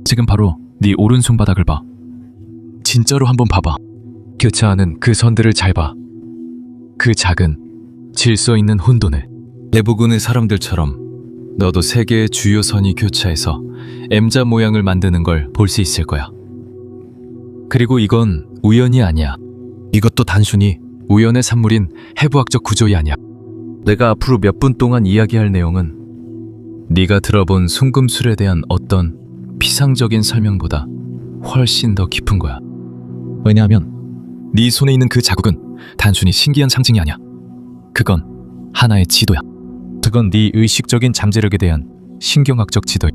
지금 바로 네 오른 손바닥을 봐. 진짜로 한번 봐봐. 교차하는 그 선들을 잘 봐. 그 작은 질서 있는 혼돈을. 대부분의 사람들처럼 너도 세 개의 주요 선이 교차해서 M자 모양을 만드는 걸 볼 수 있을 거야. 그리고 이건 우연이 아니야. 이것도 단순히 우연의 산물인 해부학적 구조이 아니야. 내가 앞으로 몇 분 동안 이야기할 내용은 네가 들어본 순금술에 대한 어떤 피상적인 설명보다 훨씬 더 깊은 거야. 왜냐하면 네 손에 있는 그 자국은 단순히 신기한 상징이 아니야. 그건 하나의 지도야. 그건 네 의식적인 잠재력에 대한 신경학적 지도야.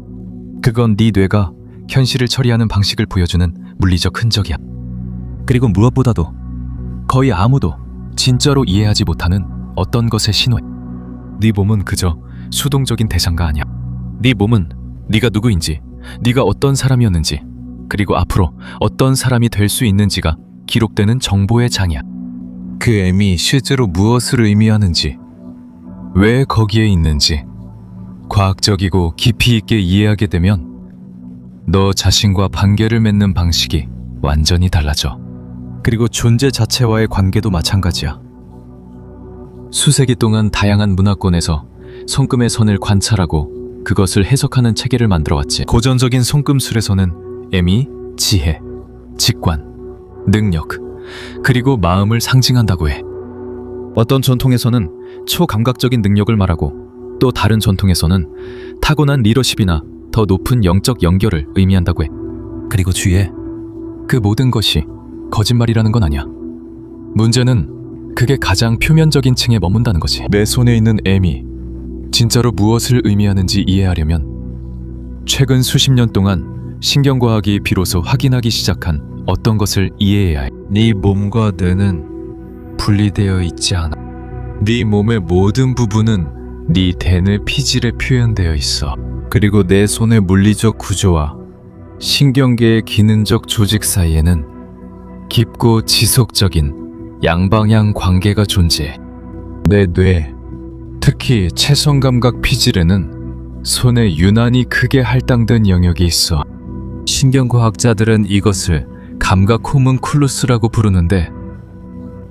그건 네 뇌가 현실을 처리하는 방식을 보여주는 물리적 흔적이야. 그리고 무엇보다도 거의 아무도 진짜로 이해하지 못하는 어떤 것의 신호야. 네 몸은 그저 수동적인 대상가 아니야. 네 몸은 네가 누구인지, 네가 어떤 사람이었는지, 그리고 앞으로 어떤 사람이 될 수 있는지가 기록되는 정보의 장이야. 그 M이 실제로 무엇을 의미하는지, 왜 거기에 있는지 과학적이고 깊이 있게 이해하게 되면 너 자신과 관계를 맺는 방식이 완전히 달라져. 그리고 존재 자체와의 관계도 마찬가지야. 수세기 동안 다양한 문화권에서 손금의 선을 관찰하고 그것을 해석하는 체계를 만들어왔지. 고전적인 손금술에서는 M이 지혜, 직관, 능력, 그리고 마음을 상징한다고 해. 어떤 전통에서는 초감각적인 능력을 말하고 또 다른 전통에서는 타고난 리더십이나 더 높은 영적 연결을 의미한다고 해. 그리고 주의해. 그 모든 것이 거짓말이라는 건 아니야. 문제는 그게 가장 표면적인 층에 머문다는 거지. 내 손에 있는 M이 진짜로 무엇을 의미하는지 이해하려면 최근 수십 년 동안 신경과학이 비로소 확인하기 시작한 어떤 것을 이해해야 해. 네 몸과 뇌는 분리되어 있지 않아. 네 몸의 모든 부분은 네 대뇌 피질에 표현되어 있어. 그리고 내 손의 물리적 구조와 신경계의 기능적 조직 사이에는 깊고 지속적인 양방향 관계가 존재해. 내 뇌, 특히 채성감각 피질에는 손에 유난히 크게 할당된 영역이 있어. 신경과학자들은 이것을 감각 호문쿨루스라고 부르는데,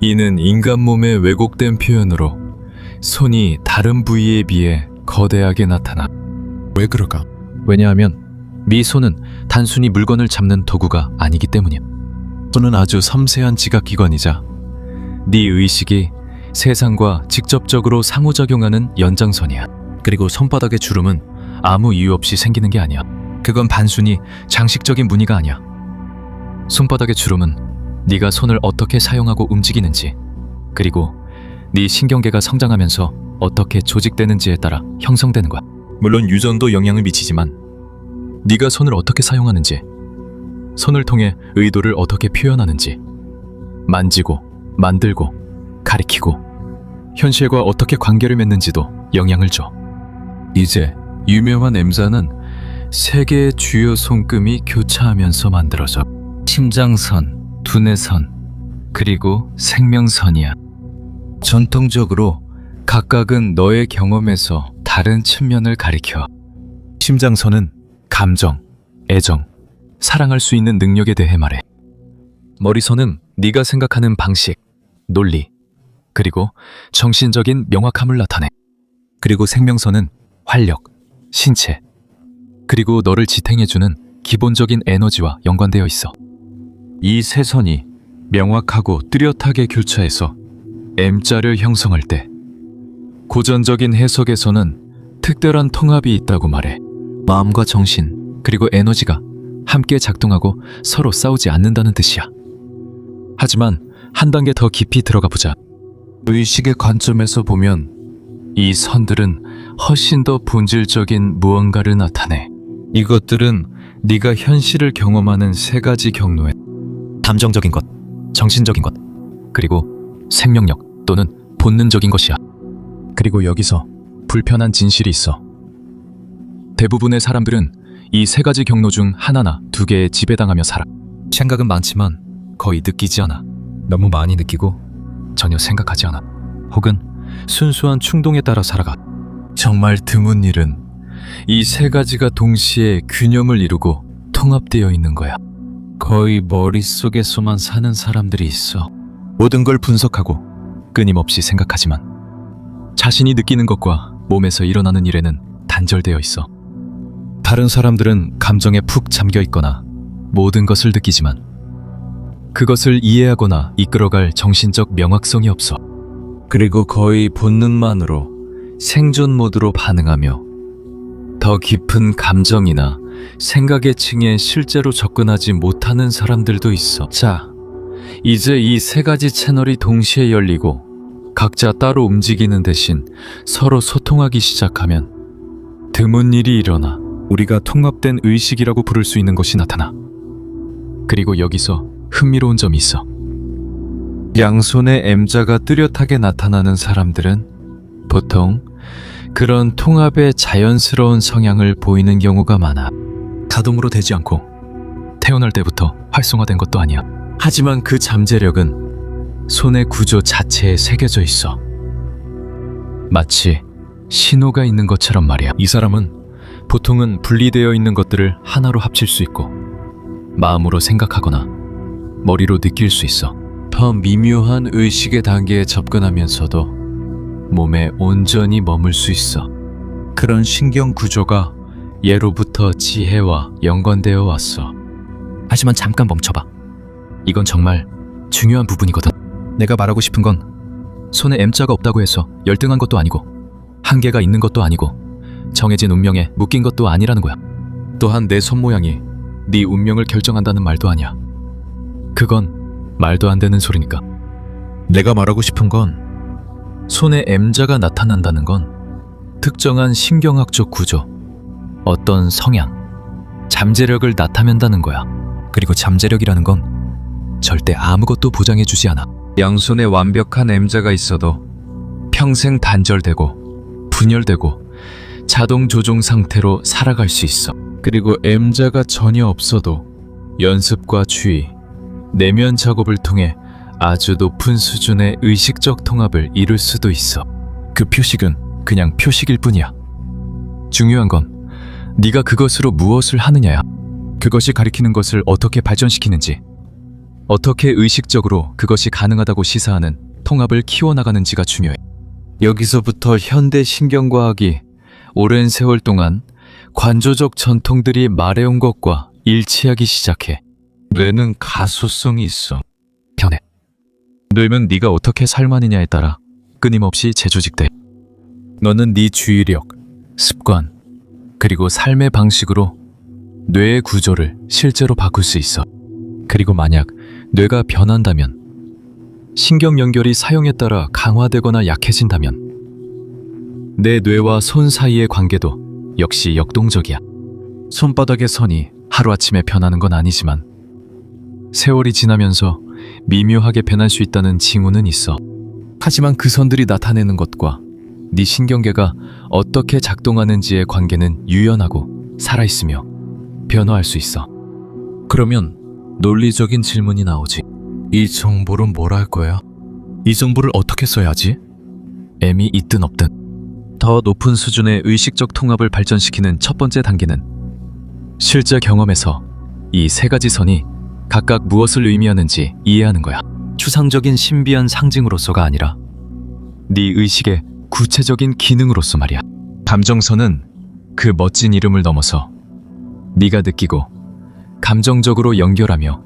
이는 인간 몸의 왜곡된 표현으로 손이 다른 부위에 비해 거대하게 나타나. 왜 그럴까? 왜냐하면 네 손은 단순히 물건을 잡는 도구가 아니기 때문이야. 손은 아주 섬세한 지각기관이자 네 의식이 세상과 직접적으로 상호작용하는 연장선이야. 그리고 손바닥의 주름은 아무 이유 없이 생기는 게 아니야. 그건 단순히 장식적인 무늬가 아니야. 손바닥의 주름은 네가 손을 어떻게 사용하고 움직이는지, 그리고 네 신경계가 성장하면서 어떻게 조직되는지에 따라 형성되는 거야. 물론 유전도 영향을 미치지만 네가 손을 어떻게 사용하는지, 손을 통해 의도를 어떻게 표현하는지, 만지고, 만들고, 가리키고, 현실과 어떻게 관계를 맺는지도 영향을 줘. 이제 유명한 M자는 세 개의 주요 손금이 교차하면서 만들어져. 심장선, 두뇌선, 그리고 생명선이야. 전통적으로 각각은 너의 경험에서 다른 측면을 가리켜. 심장선은 감정, 애정, 사랑할 수 있는 능력에 대해 말해. 머리선은 네가 생각하는 방식, 논리, 그리고 정신적인 명확함을 나타내. 그리고 생명선은 활력, 신체, 그리고 너를 지탱해주는 기본적인 에너지와 연관되어 있어. 이 세 선이 명확하고 뚜렷하게 교차해서 M자를 형성할 때 고전적인 해석에서는 특별한 통합이 있다고 말해. 마음과 정신, 그리고 에너지가 함께 작동하고 서로 싸우지 않는다는 뜻이야. 하지만 한 단계 더 깊이 들어가 보자. 의식의 관점에서 보면 이 선들은 훨씬 더 본질적인 무언가를 나타내. 이것들은 네가 현실을 경험하는 세 가지 경로에 감정적인 것, 정신적인 것, 그리고 생명력 또는 본능적인 것이야. 그리고 여기서 불편한 진실이 있어. 대부분의 사람들은 이 세 가지 경로 중 하나나 두 개에 지배당하며 살아. 생각은 많지만 거의 느끼지 않아. 너무 많이 느끼고 전혀 생각하지 않아. 혹은 순수한 충동에 따라 살아가. 정말 드문 일은 이 세 가지가 동시에 균형을 이루고 통합되어 있는 거야. 거의 머릿속에서만 사는 사람들이 있어. 모든 걸 분석하고 끊임없이 생각하지만 자신이 느끼는 것과 몸에서 일어나는 일에는 단절되어 있어. 다른 사람들은 감정에 푹 잠겨 있거나 모든 것을 느끼지만 그것을 이해하거나 이끌어갈 정신적 명확성이 없어. 그리고 거의 본능만으로 생존 모드로 반응하며 더 깊은 감정이나 생각의 층에 실제로 접근하지 못하는 사람들도 있어. 자, 이제 이 세 가지 채널이 동시에 열리고 각자 따로 움직이는 대신 서로 소통하기 시작하면 드문 일이 일어나 우리가 통합된 의식이라고 부를 수 있는 것이 나타나. 그리고 여기서 흥미로운 점이 있어. 양손에 M자가 뚜렷하게 나타나는 사람들은 보통 그런 통합의 자연스러운 성향을 보이는 경우가 많아. 자동으로 되지 않고 태어날 때부터 활성화된 것도 아니야. 하지만 그 잠재력은 손의 구조 자체에 새겨져 있어. 마치 신호가 있는 것처럼 말이야. 이 사람은 보통은 분리되어 있는 것들을 하나로 합칠 수 있고 마음으로 생각하거나 머리로 느낄 수 있어. 더 미묘한 의식의 단계에 접근하면서도 몸에 온전히 머물 수 있어. 그런 신경 구조가 예로부터 지혜와 연관되어 왔어. 하지만 잠깐 멈춰봐. 이건 정말 중요한 부분이거든. 내가 말하고 싶은 건 손에 M자가 없다고 해서 열등한 것도 아니고 한계가 있는 것도 아니고 정해진 운명에 묶인 것도 아니라는 거야. 또한 내 손 모양이 네 운명을 결정한다는 말도 아니야. 그건 말도 안 되는 소리니까. 내가 말하고 싶은 건 손에 M자가 나타난다는 건 특정한 신경학적 구조, 어떤 성향, 잠재력을 나타낸다는 거야. 그리고 잠재력이라는 건 절대 아무것도 보장해주지 않아. 양손에 완벽한 M자가 있어도 평생 단절되고 분열되고 자동 조종 상태로 살아갈 수 있어. 그리고 M자가 전혀 없어도 연습과 주의, 내면 작업을 통해 아주 높은 수준의 의식적 통합을 이룰 수도 있어. 그 표식은 그냥 표식일 뿐이야. 중요한 건 네가 그것으로 무엇을 하느냐야. 그것이 가리키는 것을 어떻게 발전시키는지, 어떻게 의식적으로 그것이 가능하다고 시사하는 통합을 키워나가는지가 중요해. 여기서부터 현대 신경과학이 오랜 세월 동안 관조적 전통들이 말해온 것과 일치하기 시작해. 뇌는 가소성이 있어. 변해. 뇌는 네가 어떻게 삶아느냐에 따라 끊임없이 재조직돼. 너는 네 주의력, 습관, 그리고 삶의 방식으로 뇌의 구조를 실제로 바꿀 수 있어. 그리고 만약 뇌가 변한다면, 신경 연결이 사용에 따라 강화되거나 약해진다면 내 뇌와 손 사이의 관계도 역시 역동적이야. 손바닥의 선이 하루아침에 변하는 건 아니지만 세월이 지나면서 미묘하게 변할 수 있다는 징후는 있어. 하지만 그 선들이 나타내는 것과 네 신경계가 어떻게 작동하는지의 관계는 유연하고 살아있으며 변화할 수 있어. 그러면 논리적인 질문이 나오지. 이 정보를 뭘 할 거야? 이 정보를 어떻게 써야지? M이 있든 없든 더 높은 수준의 의식적 통합을 발전시키는 첫 번째 단계는 실제 경험에서 이 세 가지 선이 각각 무엇을 의미하는지 이해하는 거야. 추상적인 신비한 상징으로서가 아니라 네 의식의 구체적인 기능으로서 말이야. 감정선은 그 멋진 이름을 넘어서 네가 느끼고 감정적으로 연결하며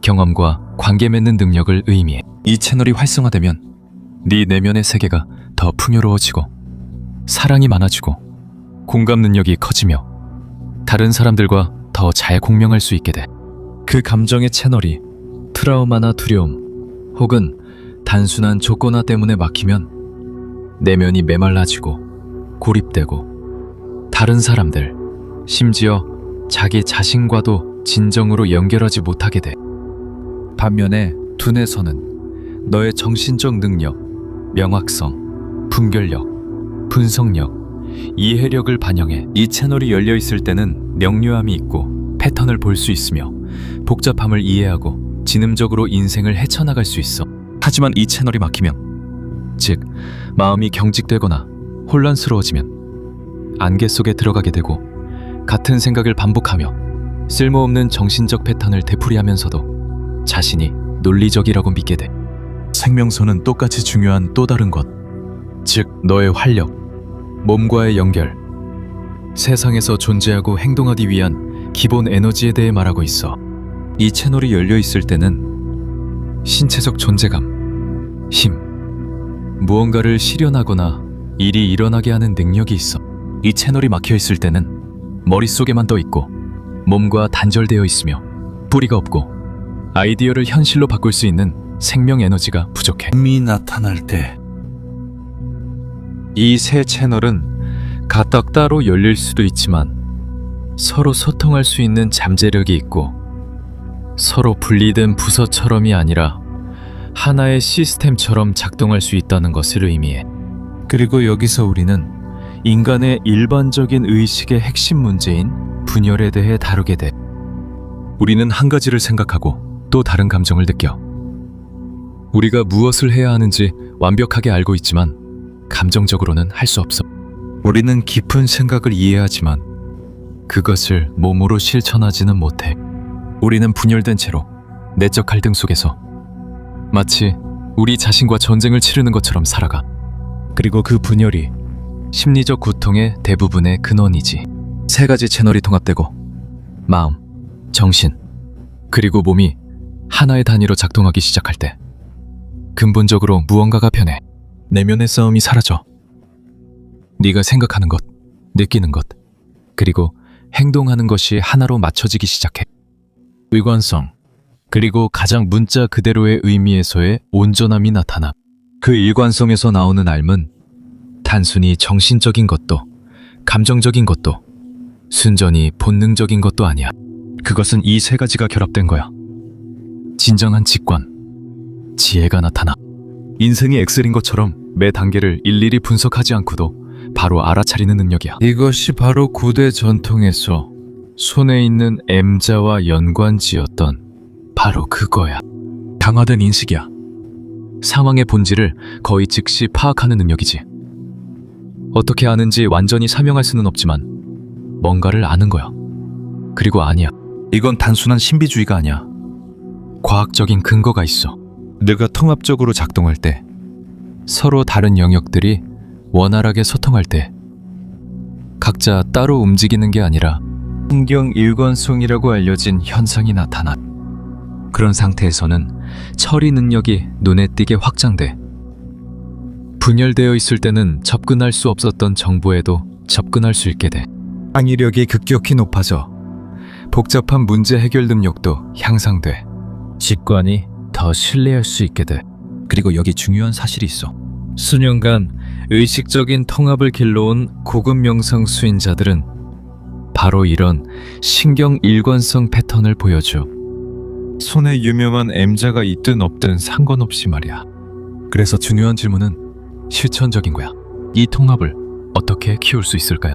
경험과 관계 맺는 능력을 의미해. 이 채널이 활성화되면 네 내면의 세계가 더 풍요로워지고 사랑이 많아지고 공감 능력이 커지며 다른 사람들과 더 잘 공명할 수 있게 돼. 그 감정의 채널이 트라우마나 두려움 혹은 단순한 조건화 때문에 막히면 내면이 메말라지고 고립되고 다른 사람들, 심지어 자기 자신과도 진정으로 연결하지 못하게 돼. 반면에 두뇌선은 너의 정신적 능력, 명확성, 분별력, 분석력, 이해력을 반영해. 이 채널이 열려 있을 때는 명료함이 있고 패턴을 볼 수 있으며 복잡함을 이해하고 지능적으로 인생을 헤쳐나갈 수 있어. 하지만 이 채널이 막히면, 즉 마음이 경직되거나 혼란스러워지면 안개 속에 들어가게 되고 같은 생각을 반복하며 쓸모없는 정신적 패턴을 되풀이하면서도 자신이 논리적이라고 믿게 돼. 생명선은 똑같이 중요한 또 다른 것, 즉 너의 활력, 몸과의 연결, 세상에서 존재하고 행동하기 위한 기본 에너지에 대해 말하고 있어. 이 채널이 열려 있을 때는 신체적 존재감, 힘, 무언가를 실현하거나 일이 일어나게 하는 능력이 있어. 이 채널이 막혀 있을 때는 머릿속에만 떠 있고 몸과 단절되어 있으며 뿌리가 없고 아이디어를 현실로 바꿀 수 있는 생명 에너지가 부족해. 이 나타날 때 이 세 채널은 각각 따로 열릴 수도 있지만 서로 소통할 수 있는 잠재력이 있고 서로 분리된 부서처럼이 아니라 하나의 시스템처럼 작동할 수 있다는 것을 의미해. 그리고 여기서 우리는 인간의 일반적인 의식의 핵심 문제인 분열에 대해 다루게 돼. 우리는 한 가지를 생각하고 또 다른 감정을 느껴. 우리가 무엇을 해야 하는지 완벽하게 알고 있지만 감정적으로는 할 수 없어. 우리는 깊은 생각을 이해하지만 그것을 몸으로 실천하지는 못해. 우리는 분열된 채로 내적 갈등 속에서 마치 우리 자신과 전쟁을 치르는 것처럼 살아가. 그리고 그 분열이 심리적 고통의 대부분의 근원이지. 세 가지 채널이 통합되고 마음, 정신, 그리고 몸이 하나의 단위로 작동하기 시작할 때 근본적으로 무언가가 변해. 내면의 싸움이 사라져. 네가 생각하는 것, 느끼는 것, 그리고 행동하는 것이 하나로 맞춰지기 시작해. 의관성, 그리고 가장 문자 그대로의 의미에서의 온전함이 나타나. 그 일관성에서 나오는 삶은 단순히 정신적인 것도 감정적인 것도 순전히 본능적인 것도 아니야. 그것은 이 세 가지가 결합된 거야. 진정한 직관, 지혜가 나타나. 인생이 엑셀인 것처럼 매 단계를 일일이 분석하지 않고도 바로 알아차리는 능력이야. 이것이 바로 고대 전통에서 손에 있는 M자와 연관지었던 바로 그거야. 강화된 인식이야. 상황의 본질을 거의 즉시 파악하는 능력이지. 어떻게 아는지 완전히 설명할 수는 없지만 뭔가를 아는 거야. 그리고 아니야. 이건 단순한 신비주의가 아니야. 과학적인 근거가 있어. 뇌가 통합적으로 작동할 때, 서로 다른 영역들이 원활하게 소통할 때 각자 따로 움직이는 게 아니라 신경 일관성이라고 알려진 현상이 나타나. 그런 상태에서는 처리 능력이 눈에 띄게 확장돼. 분열되어 있을 때는 접근할 수 없었던 정보에도 접근할 수 있게 돼. 항의력이 급격히 높아져. 복잡한 문제 해결 능력도 향상돼. 직관이 더 신뢰할 수 있게 돼. 그리고 여기 중요한 사실이 있어. 수년간 의식적인 통합을 길러온 고급 명상 수행자들은 바로 이런 신경 일관성 패턴을 보여줘. 손에 유명한 M자가 있든 없든 상관없이 말이야. 그래서 중요한 질문은 실천적인 거야. 이 통합을 어떻게 키울 수 있을까요?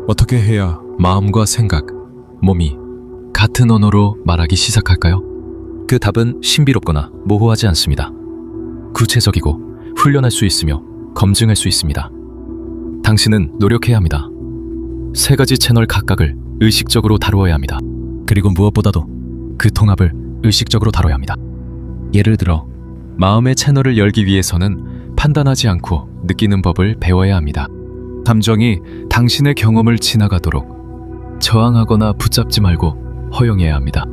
어떻게 해야 마음과 생각, 몸이 같은 언어로 말하기 시작할까요? 그 답은 신비롭거나 모호하지 않습니다. 구체적이고 훈련할 수 있으며 검증할 수 있습니다. 당신은 노력해야 합니다. 세 가지 채널 각각을 의식적으로 다루어야 합니다. 그리고 무엇보다도 그 통합을 의식적으로 다뤄야 합니다. 예를 들어 마음의 채널을 열기 위해서는 판단하지 않고 느끼는 법을 배워야 합니다. 감정이 당신의 경험을 지나가도록 저항하거나 붙잡지 말고 허용해야 합니다.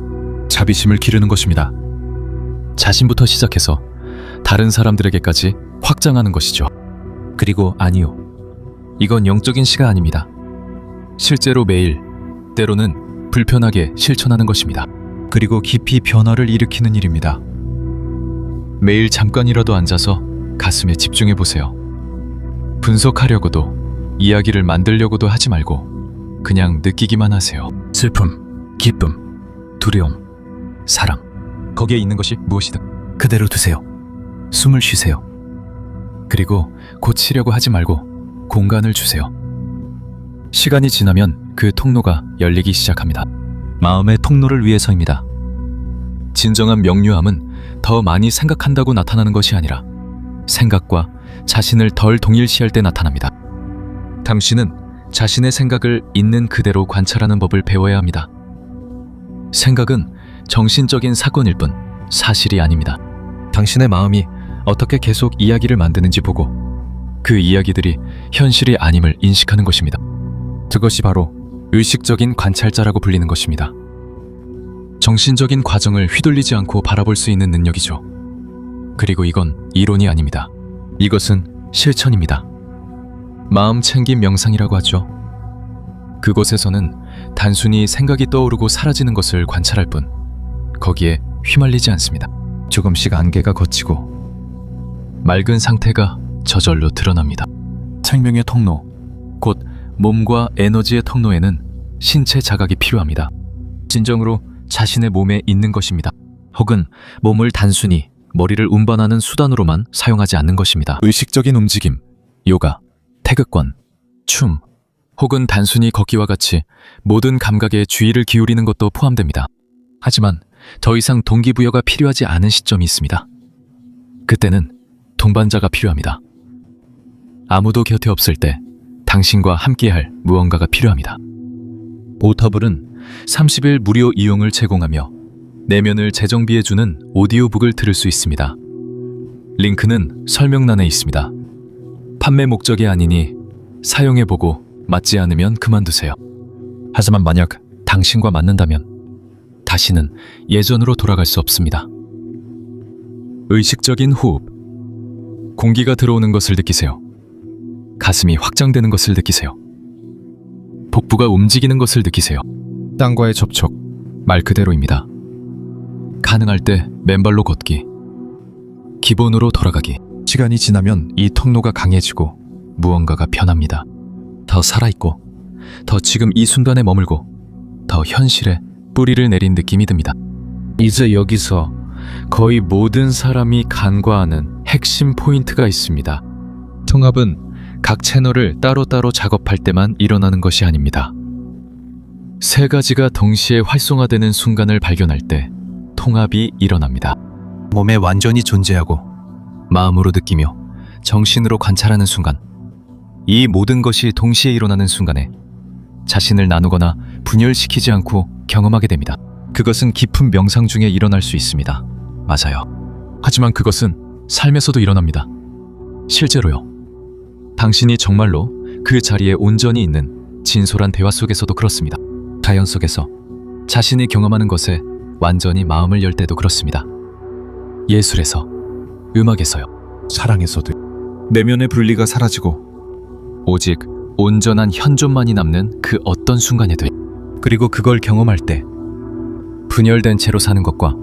자비심을 기르는 것입니다. 자신부터 시작해서 다른 사람들에게까지 확장하는 것이죠. 그리고 아니요, 이건 영적인 시가 아닙니다. 실제로 매일, 때로는 불편하게 실천하는 것입니다. 그리고 깊이 변화를 일으키는 일입니다. 매일 잠깐이라도 앉아서 가슴에 집중해 보세요. 분석하려고도 이야기를 만들려고도 하지 말고 그냥 느끼기만 하세요. 슬픔, 기쁨, 두려움, 사랑, 거기에 있는 것이 무엇이든 그대로 두세요. 숨을 쉬세요. 그리고 고치려고 하지 말고 공간을 주세요. 시간이 지나면 그 통로가 열리기 시작합니다. 마음의 통로를 위해서입니다. 진정한 명료함은 더 많이 생각한다고 나타나는 것이 아니라 생각과 자신을 덜 동일시할 때 나타납니다. 당신은 자신의 생각을 있는 그대로 관찰하는 법을 배워야 합니다. 생각은 정신적인 사건일 뿐 사실이 아닙니다. 당신의 마음이 어떻게 계속 이야기를 만드는지 보고 그 이야기들이 현실이 아님을 인식하는 것입니다. 그것이 바로 의식적인 관찰자라고 불리는 것입니다. 정신적인 과정을 휘둘리지 않고 바라볼 수 있는 능력이죠. 그리고 이건 이론이 아닙니다. 이것은 실천입니다. 마음 챙김 명상이라고 하죠. 그곳에서는 단순히 생각이 떠오르고 사라지는 것을 관찰할 뿐 거기에 휘말리지 않습니다. 조금씩 안개가 걷히고 맑은 상태가 저절로 드러납니다. 생명의 통로, 곧 몸과 에너지의 통로에는 신체 자각이 필요합니다. 진정으로 자신의 몸에 있는 것입니다. 혹은 몸을 단순히 머리를 운반하는 수단으로만 사용하지 않는 것입니다. 의식적인 움직임, 요가, 태극권, 춤, 혹은 단순히 걷기와 같이 모든 감각에 주의를 기울이는 것도 포함됩니다. 하지만 더 이상 동기부여가 필요하지 않은 시점이 있습니다. 그때는 동반자가 필요합니다. 아무도 곁에 없을 때 당신과 함께할 무언가가 필요합니다. 오터블은 30일 무료 이용을 제공하며 내면을 재정비해주는 오디오북을 들을 수 있습니다. 링크는 설명란에 있습니다. 판매 목적이 아니니 사용해보고 맞지 않으면 그만두세요. 하지만 만약 당신과 맞는다면 다시는 예전으로 돌아갈 수 없습니다. 의식적인 호흡. 공기가 들어오는 것을 느끼세요. 가슴이 확장되는 것을 느끼세요. 복부가 움직이는 것을 느끼세요. 땅과의 접촉, 말 그대로입니다. 가능할 때 맨발로 걷기, 기본으로 돌아가기. 시간이 지나면 이 통로가 강해지고 무언가가 변합니다. 더 살아있고, 더 지금 이 순간에 머물고, 더 현실에 뿌리를 내린 느낌이 듭니다. 이제 여기서 거의 모든 사람이 간과하는 핵심 포인트가 있습니다. 통합은 각 채널을 따로따로 작업할 때만 일어나는 것이 아닙니다. 세 가지가 동시에 활성화되는 순간을 발견할 때 통합이 일어납니다. 몸에 완전히 존재하고 마음으로 느끼며 정신으로 관찰하는 순간, 이 모든 것이 동시에 일어나는 순간에 자신을 나누거나 분열시키지 않고 경험하게 됩니다. 그것은 깊은 명상 중에 일어날 수 있습니다. 맞아요. 하지만 그것은 삶에서도 일어납니다. 실제로요. 당신이 정말로 그 자리에 온전히 있는 진솔한 대화 속에서도 그렇습니다. 자연 속에서 자신이 경험하는 것에 완전히 마음을 열 때도 그렇습니다. 예술에서, 음악에서요. 사랑에서도 내면의 분리가 사라지고 오직 온전한 현존만이 남는 그 어떤 순간에도, 그리고 그걸 경험할 때 분열된 채로 사는 것과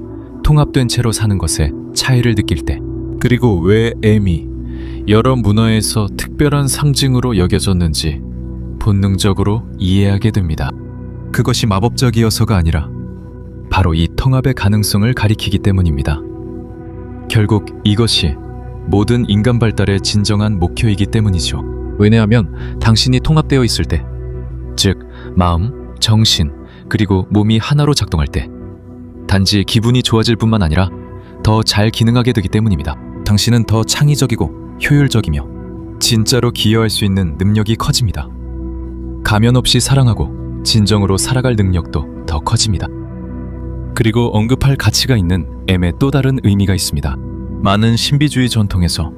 통합된 채로 사는 것의 차이를 느낄 때, 그리고 왜 M이 여러 문화에서 특별한 상징으로 여겨졌는지 본능적으로 이해하게 됩니다. 그것이 마법적이어서가 아니라 바로 이 통합의 가능성을 가리키기 때문입니다. 결국 이것이 모든 인간 발달의 진정한 목표이기 때문이죠. 왜냐하면 당신이 통합되어 있을 때, 즉 마음, 정신, 그리고 몸이 하나로 작동할 때 단지 기분이 좋아질 뿐만 아니라 더 잘 기능하게 되기 때문입니다. 당신은 더 창의적이고 효율적이며 진짜로 기여할 수 있는 능력이 커집니다. 가면 없이 사랑하고 진정으로 살아갈 능력도 더 커집니다. 그리고 언급할 가치가 있는 M의 또 다른 의미가 있습니다. 많은 신비주의 전통에서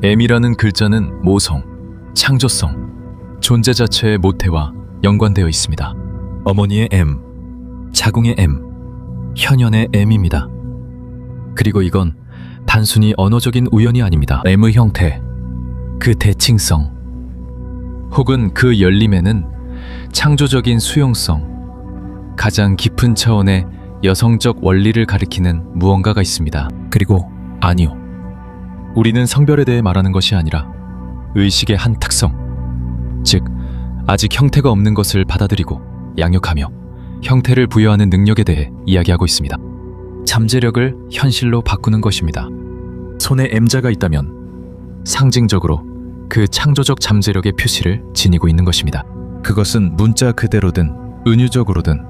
M이라는 글자는 모성, 창조성, 존재 자체의 모태와 연관되어 있습니다. 어머니의 M, 자궁의 M, 현현의 M입니다. 그리고 이건 단순히 언어적인 우연이 아닙니다. M의 형태, 그 대칭성, 혹은 그 열림에는 창조적인 수용성, 가장 깊은 차원의 여성적 원리를 가리키는 무언가가 있습니다. 그리고 아니요, 우리는 성별에 대해 말하는 것이 아니라 의식의 한 특성, 즉 아직 형태가 없는 것을 받아들이고 양육하며 형태를 부여하는 능력에 대해 이야기하고 있습니다. 잠재력을 현실로 바꾸는 것입니다. 손에 M자가 있다면 상징적으로 그 창조적 잠재력의 표시를 지니고 있는 것입니다. 그것은 문자 그대로든 은유적으로든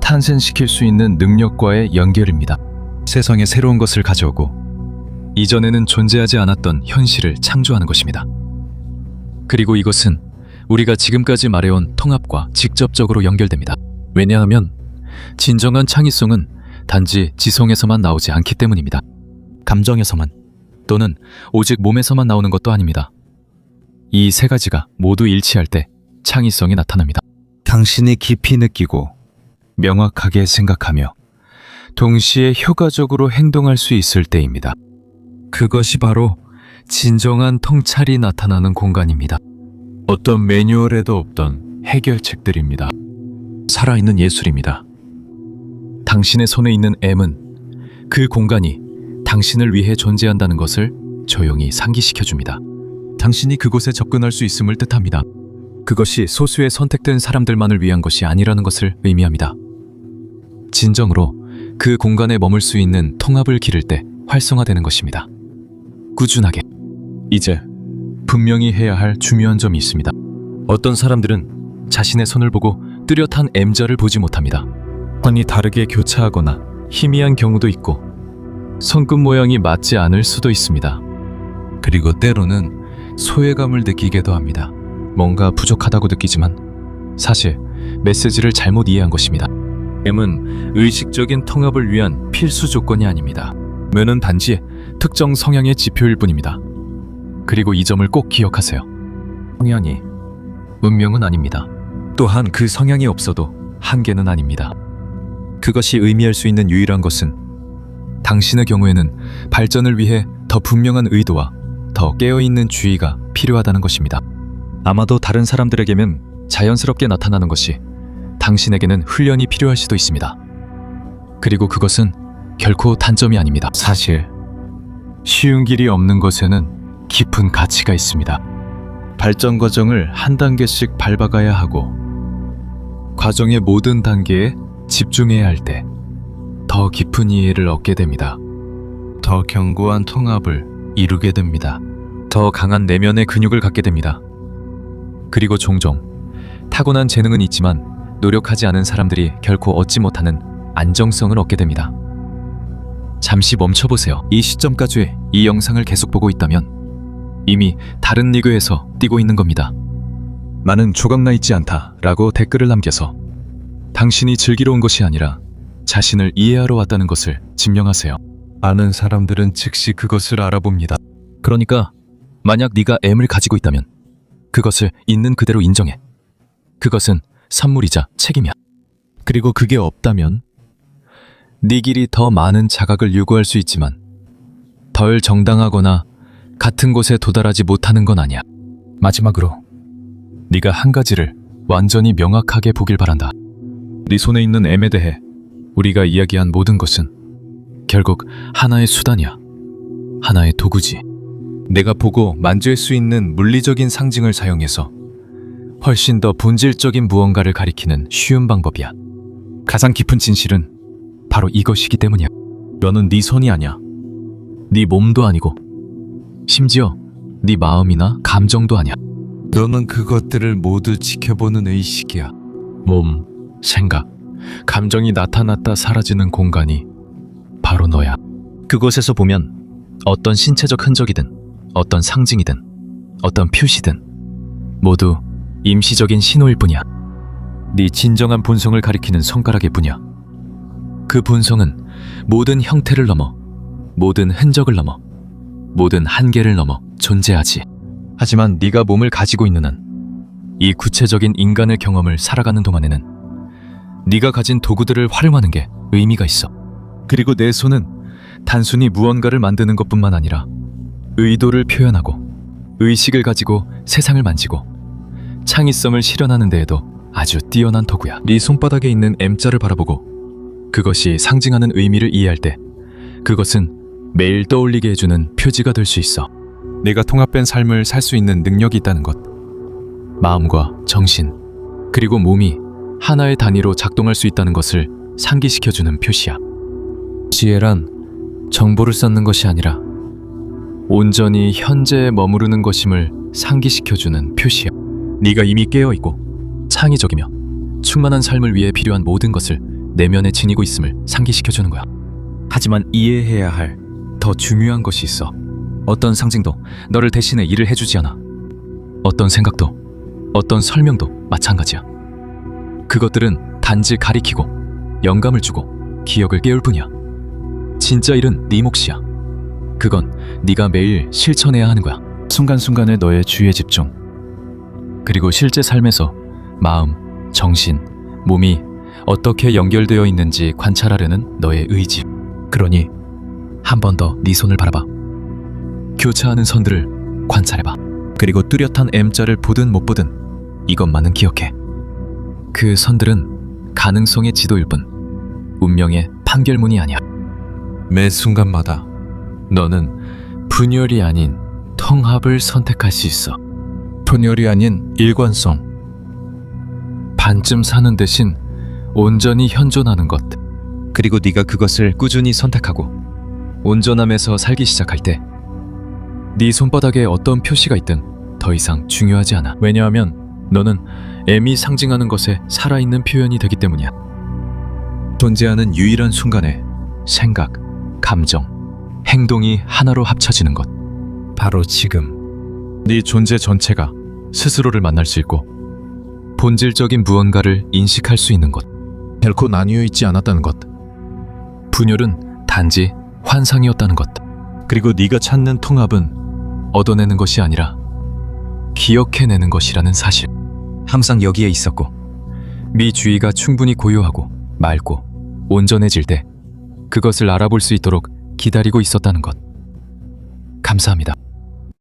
탄생시킬 수 있는 능력과의 연결입니다. 세상에 새로운 것을 가져오고 이전에는 존재하지 않았던 현실을 창조하는 것입니다. 그리고 이것은 우리가 지금까지 말해온 통합과 직접적으로 연결됩니다. 왜냐하면 진정한 창의성은 단지 지성에서만 나오지 않기 때문입니다. 감정에서만, 또는 오직 몸에서만 나오는 것도 아닙니다. 이 세 가지가 모두 일치할 때 창의성이 나타납니다. 당신이 깊이 느끼고 명확하게 생각하며 동시에 효과적으로 행동할 수 있을 때입니다. 그것이 바로 진정한 통찰이 나타나는 공간입니다. 어떤 매뉴얼에도 없던 해결책들입니다. 살아있는 예술입니다. 당신의 손에 있는 M은 그 공간이 당신을 위해 존재한다는 것을 조용히 상기시켜줍니다. 당신이 그곳에 접근할 수 있음을 뜻합니다. 그것이 소수의 선택된 사람들만을 위한 것이 아니라는 것을 의미합니다. 진정으로 그 공간에 머물 수 있는 통합을 기를 때 활성화되는 것입니다. 꾸준하게. 이제 분명히 해야 할 중요한 점이 있습니다. 어떤 사람들은 자신의 손을 보고 뚜렷한 M자를 보지 못합니다. 선이 다르게 교차하거나 희미한 경우도 있고 손끝 모양이 맞지 않을 수도 있습니다. 그리고 때로는 소외감을 느끼기도 합니다. 뭔가 부족하다고 느끼지만 사실 메시지를 잘못 이해한 것입니다. M은 의식적인 통합을 위한 필수 조건이 아닙니다. M은 단지 특정 성향의 지표일 뿐입니다. 그리고 이 점을 꼭 기억하세요. 성향이 운명은 아닙니다. 또한 그 성향이 없어도 한계는 아닙니다. 그것이 의미할 수 있는 유일한 것은 당신의 경우에는 발전을 위해 더 분명한 의도와 더 깨어있는 주의가 필요하다는 것입니다. 아마도 다른 사람들에게는 자연스럽게 나타나는 것이 당신에게는 훈련이 필요할 수도 있습니다. 그리고 그것은 결코 단점이 아닙니다. 사실 쉬운 길이 없는 것에는 깊은 가치가 있습니다. 발전 과정을 한 단계씩 밟아가야 하고 과정의 모든 단계에 집중해야 할 때 더 깊은 이해를 얻게 됩니다. 더 견고한 통합을 이루게 됩니다. 더 강한 내면의 근육을 갖게 됩니다. 그리고 종종 타고난 재능은 있지만 노력하지 않은 사람들이 결코 얻지 못하는 안정성을 얻게 됩니다. 잠시 멈춰보세요. 이 시점까지 이 영상을 계속 보고 있다면 이미 다른 리그에서 뛰고 있는 겁니다. 나는 조각나 있지 않다 라고 댓글을 남겨서 당신이 즐기러 온 것이 아니라 자신을 이해하러 왔다는 것을 증명하세요. 아는 사람들은 즉시 그것을 알아봅니다. 그러니까 만약 네가 M을 가지고 있다면 그것을 있는 그대로 인정해. 그것은 선물이자 책임이야. 그리고 그게 없다면 네 길이 더 많은 자각을 요구할 수 있지만 덜 정당하거나 같은 곳에 도달하지 못하는 건 아니야. 마지막으로 네가 한 가지를 완전히 명확하게 보길 바란다. 네 손에 있는 M에 대해 우리가 이야기한 모든 것은 결국 하나의 수단이야. 하나의 도구지. 내가 보고 만질 수 있는 물리적인 상징을 사용해서 훨씬 더 본질적인 무언가를 가리키는 쉬운 방법이야. 가장 깊은 진실은 바로 이것이기 때문이야. 너는 네 손이 아니야. 네 몸도 아니고 심지어 네 마음이나 감정도 아니야. 너는 그것들을 모두 지켜보는 의식이야. 몸, 생각, 감정이 나타났다 사라지는 공간이 바로 너야. 그곳에서 보면 어떤 신체적 흔적이든 어떤 상징이든 어떤 표시든 모두 임시적인 신호일 뿐이야. 네 진정한 본성을 가리키는 손가락의 뿐이야. 그 본성은 모든 형태를 넘어, 모든 흔적을 넘어, 모든 한계를 넘어 존재하지. 하지만 네가 몸을 가지고 있는 한 이 구체적인 인간의 경험을 살아가는 동안에는 네가 가진 도구들을 활용하는 게 의미가 있어. 그리고 내 손은 단순히 무언가를 만드는 것뿐만 아니라 의도를 표현하고 의식을 가지고 세상을 만지고 창의성을 실현하는 데에도 아주 뛰어난 도구야. 네 손바닥에 있는 M자를 바라보고 그것이 상징하는 의미를 이해할 때 그것은 매일 떠올리게 해주는 표지가 될 수 있어. 네가 통합된 삶을 살 수 있는 능력이 있다는 것. 마음과 정신, 그리고 몸이 하나의 단위로 작동할 수 있다는 것을 상기시켜주는 표시야. 지혜란 정보를 쌓는 것이 아니라 온전히 현재에 머무르는 것임을 상기시켜주는 표시야. 네가 이미 깨어있고 창의적이며 충만한 삶을 위해 필요한 모든 것을 내면에 지니고 있음을 상기시켜주는 거야. 하지만 이해해야 할 더 중요한 것이 있어. 어떤 상징도 너를 대신해 일을 해주지 않아. 어떤 생각도, 어떤 설명도 마찬가지야. 그것들은 단지 가리키고 영감을 주고 기억을 깨울 뿐이야. 진짜 일은 네 몫이야. 그건 네가 매일 실천해야 하는 거야. 순간순간의 너의 주의에 집중. 그리고 실제 삶에서 마음, 정신, 몸이 어떻게 연결되어 있는지 관찰하려는 너의 의지. 그러니 한 번 더 네 손을 바라봐. 교차하는 선들을 관찰해봐. 그리고 뚜렷한 M자를 보든 못 보든 이것만은 기억해. 그 선들은 가능성의 지도일 뿐 운명의 판결문이 아니야. 매 순간마다 너는 분열이 아닌 통합을 선택할 수 있어. 분열이 아닌 일관성. 반쯤 사는 대신 온전히 현존하는 것. 그리고 네가 그것을 꾸준히 선택하고 온전함에서 살기 시작할 때 네 손바닥에 어떤 표시가 있든 더 이상 중요하지 않아. 왜냐하면 너는 M이 상징하는 것에 살아있는 표현이 되기 때문이야. 존재하는 유일한 순간에 생각, 감정, 행동이 하나로 합쳐지는 것. 바로 지금 네 존재 전체가 스스로를 만날 수 있고 본질적인 무언가를 인식할 수 있는 것. 결코 나뉘어 있지 않았다는 것. 분열은 단지 환상이었다는 것. 그리고 네가 찾는 통합은 얻어내는 것이 아니라 기억해내는 것이라는 사실. 항상 여기에 있었고 네 주의가 충분히 고요하고 맑고 온전해질 때 그것을 알아볼 수 있도록 기다리고 있었다는 것. 감사합니다.